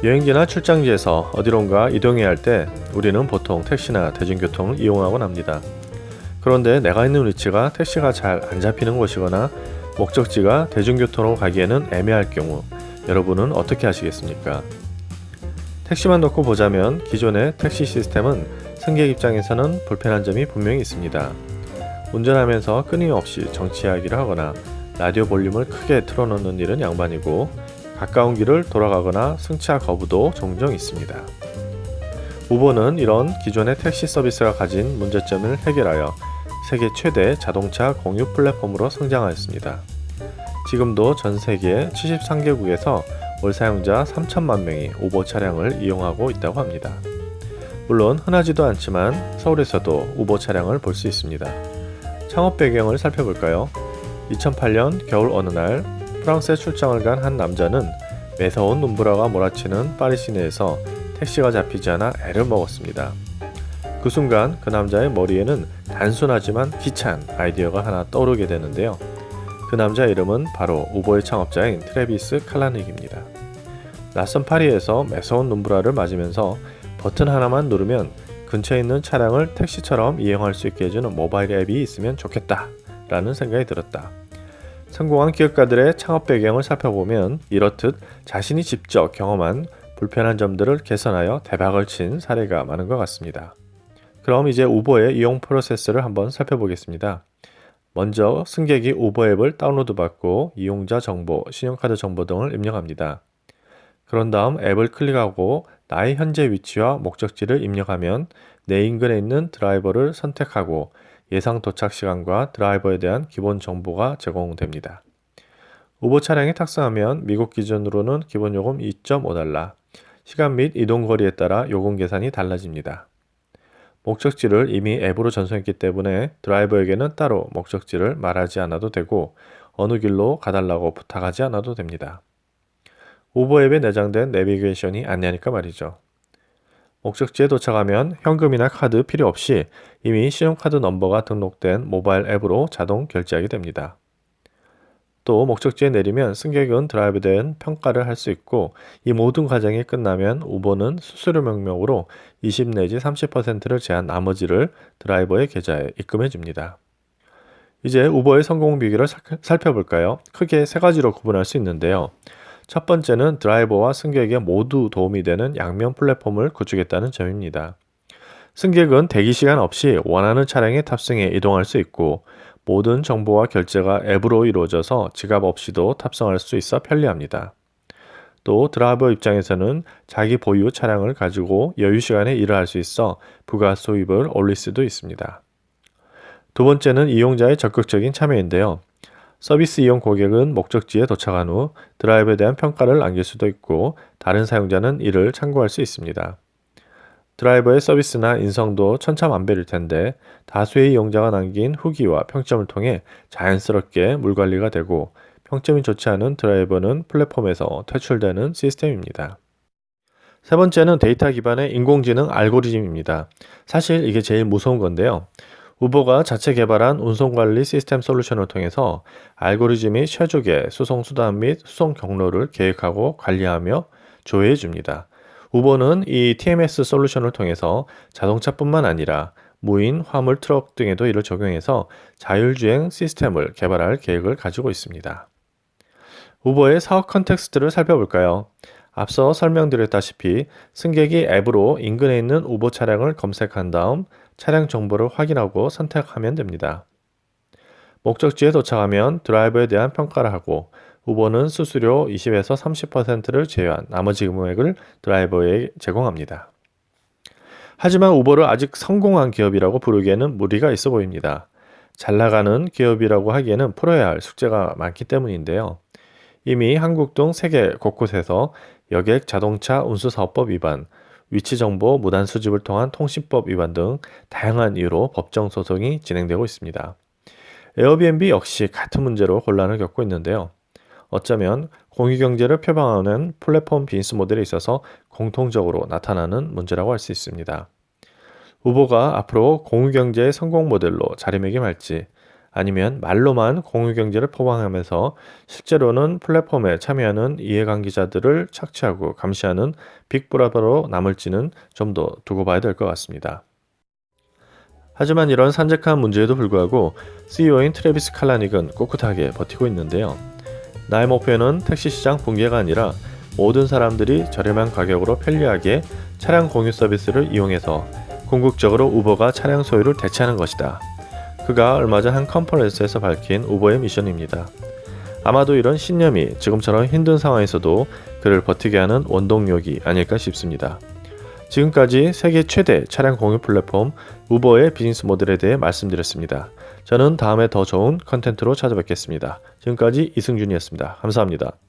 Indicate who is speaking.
Speaker 1: 여행지나 출장지에서 어디론가 이동해야 할 때 우리는 보통 택시나 대중교통을 이용하곤 합니다. 그런데 내가 있는 위치가 택시가 잘 안 잡히는 곳이거나 목적지가 대중교통으로 가기에는 애매할 경우 여러분은 어떻게 하시겠습니까? 택시만 놓고 보자면 기존의 택시 시스템은 승객 입장에서는 불편한 점이 분명히 있습니다. 운전하면서 끊임없이 정치 이야기를 하거나 라디오 볼륨을 크게 틀어놓는 일은 양반이고 가까운 길을 돌아가거나 승차 거부도 종종 있습니다. 우버는 이런 기존의 택시 서비스가 가진 문제점을 해결하여 세계 최대 자동차 공유 플랫폼으로 성장하였습니다. 지금도 전 세계 73개국에서 월 사용자 3천만 명이 우버 차량을 이용하고 있다고 합니다. 물론 흔하지도 않지만 서울에서도 우버 차량을 볼 수 있습니다. 창업 배경을 살펴볼까요? 2008년 겨울 어느 날 프랑스에 출장을 간 한 남자는 매서운 눈보라가 몰아치는 파리 시내에서 택시가 잡히지 않아 애를 먹었습니다. 그 순간 그 남자의 머리에는 단순하지만 기찬 아이디어가 하나 떠오르게 되는데요. 그 남자의 이름은 바로 우버의 창업자인 트래비스 칼라닉입니다. 낯선 파리에서 매서운 눈보라를 맞으면서 버튼 하나만 누르면 근처에 있는 차량을 택시처럼 이용할 수 있게 해주는 모바일 앱이 있으면 좋겠다 라는 생각이 들었다. 성공한 기업가들의 창업 배경을 살펴보면 이렇듯 자신이 직접 경험한 불편한 점들을 개선하여 대박을 친 사례가 많은 것 같습니다. 그럼 이제 우버의 이용 프로세스를 한번 살펴보겠습니다. 먼저 승객이 우버 앱을 다운로드 받고 이용자 정보, 신용카드 정보 등을 입력합니다. 그런 다음 앱을 클릭하고 나의 현재 위치와 목적지를 입력하면 내 인근에 있는 드라이버를 선택하고 예상 도착 시간과 드라이버에 대한 기본 정보가 제공됩니다. 우버 차량에 탑승하면 미국 기준으로는 기본 요금 2.5달러, 시간 및 이동 거리에 따라 요금 계산이 달라집니다. 목적지를 이미 앱으로 전송했기 때문에 드라이버에게는 따로 목적지를 말하지 않아도 되고 어느 길로 가달라고 부탁하지 않아도 됩니다. 우버 앱에 내장된 내비게이션이 안내하니까 말이죠. 목적지에 도착하면 현금이나 카드 필요 없이 이미 신용카드 넘버가 등록된 모바일 앱으로 자동 결제하게 됩니다. 또 목적지에 내리면 승객은 드라이브에 대한 평가를 할 수 있고 이 모든 과정이 끝나면 우버는 수수료 명목으로 20 내지 30%를 제한 나머지를 드라이버의 계좌에 입금해 줍니다. 이제 우버의 성공 비결을 살펴볼까요? 크게 세 가지로 구분할 수 있는데요. 첫 번째는 드라이버와 승객에게 모두 도움이 되는 양면 플랫폼을 구축했다는 점입니다. 승객은 대기 시간 없이 원하는 차량에 탑승해 이동할 수 있고 모든 정보와 결제가 앱으로 이루어져서 지갑 없이도 탑승할 수 있어 편리합니다. 또 드라이버 입장에서는 자기 보유 차량을 가지고 여유 시간에 일을 할 수 있어 부가 수입을 올릴 수도 있습니다. 두 번째는 이용자의 적극적인 참여인데요. 서비스 이용 고객은 목적지에 도착한 후 드라이브에 대한 평가를 남길 수도 있고 다른 사용자는 이를 참고할 수 있습니다. 드라이버의 서비스나 인성도 천차만별일 텐데 다수의 이용자가 남긴 후기와 평점을 통해 자연스럽게 물관리가 되고 평점이 좋지 않은 드라이버는 플랫폼에서 퇴출되는 시스템입니다. 세 번째는 데이터 기반의 인공지능 알고리즘입니다. 사실 이게 제일 무서운 건데요. 우버가 자체 개발한 운송관리 시스템 솔루션을 통해서 알고리즘이 최적의 수송 수단 및 수송 경로를 계획하고 관리하며 조회해 줍니다. 우버는 이 TMS 솔루션을 통해서 자동차뿐만 아니라 무인, 화물, 트럭 등에도 이를 적용해서 자율주행 시스템을 개발할 계획을 가지고 있습니다. 우버의 사업 컨텍스트를 살펴볼까요? 앞서 설명드렸다시피 승객이 앱으로 인근에 있는 우버 차량을 검색한 다음 차량 정보를 확인하고 선택하면 됩니다. 목적지에 도착하면 드라이버에 대한 평가를 하고 우버는 수수료 20에서 30%를 제외한 나머지 금액을 드라이버에 제공합니다. 하지만 우버를 아직 성공한 기업이라고 부르기에는 무리가 있어 보입니다. 잘 나가는 기업이라고 하기에는 풀어야 할 숙제가 많기 때문인데요. 이미 한국 등 세계 곳곳에서 여객 자동차 운수사업법 위반, 위치정보 무단 수집을 통한 통신법 위반 등 다양한 이유로 법정 소송이 진행되고 있습니다. 에어비앤비 역시 같은 문제로 혼란을 겪고 있는데요. 어쩌면 공유경제를 표방하는 플랫폼 비즈니스 모델에 있어서 공통적으로 나타나는 문제라고 할 수 있습니다. 우버가 앞으로 공유경제의 성공 모델로 자리매김할지 아니면 말로만 공유경제를 포장하면서 실제로는 플랫폼에 참여하는 이해관계자들을 착취하고 감시하는 빅브라더로 남을지는 좀 더 두고 봐야 될 것 같습니다. 하지만 이런 산적한 문제에도 불구하고 CEO인 트래비스 칼라닉은 꿋꿋하게 버티고 있는데요. 나의 목표는 택시 시장 붕괴가 아니라 모든 사람들이 저렴한 가격으로 편리하게 차량 공유 서비스를 이용해서 궁극적으로 우버가 차량 소유를 대체하는 것이다. 그가 얼마 전 한 컨퍼런스에서 밝힌 우버의 미션입니다. 아마도 이런 신념이 지금처럼 힘든 상황에서도 그를 버티게 하는 원동력이 아닐까 싶습니다. 지금까지 세계 최대 차량 공유 플랫폼 우버의 비즈니스 모델에 대해 말씀드렸습니다. 저는 다음에 더 좋은 컨텐츠로 찾아뵙겠습니다. 지금까지 이승준이었습니다. 감사합니다.